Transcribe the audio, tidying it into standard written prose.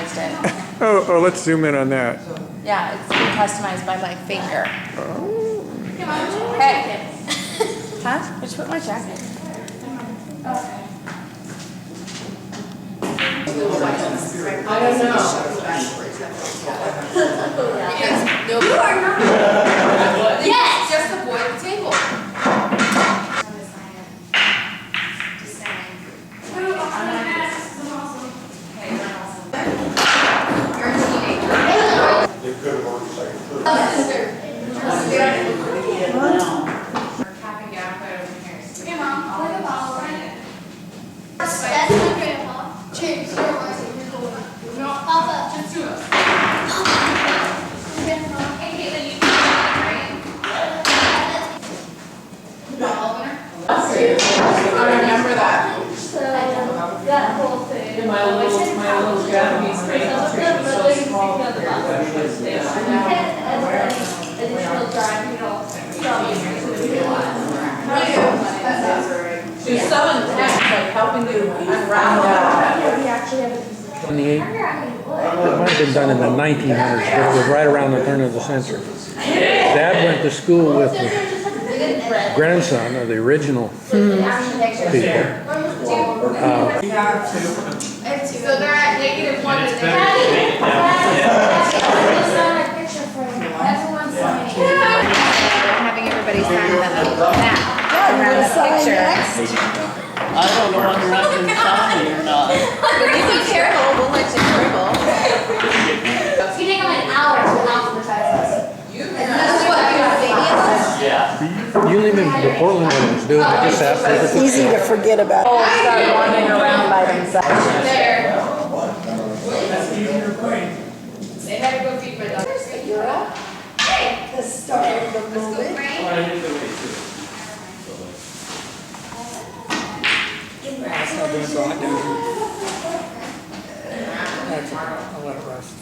customized it. Oh, let's zoom in on that. Yeah, it's been customized by my finger. Oh. Hey. Huh? Where'd you put my jacket? I don't know. You are not. Yes! Just the boy at the table. You're a teenager. They could have already second. Capping down, put it over here. Hey, Mom, play the ball. That's my grandpa. Cheers. You're No, Papa. just two of us. Grandpa. Hey, Caitlin, you can ball winner? I remember that. So, that whole thing. My little Japanese baby was so small compared to Additional drive, you know, she's so intense, like helping you unravel that. we actually have a In the it might have been done in the 1900s, but it was right around the turn of the century. Dad went to school with the grandson of the original people. So they're at -1 and they're having everybody sign the map around the picture. I don't know whether I can sign or not. But you be careful, we'll let you dribble. You take them an hour to alphabetize us. That's what you You live in Portland when it was doing it, just after the Easy to forget about. Oh, start wandering around by themselves. There. They had to go feed my dog. The start of the movie. I'll let it rest.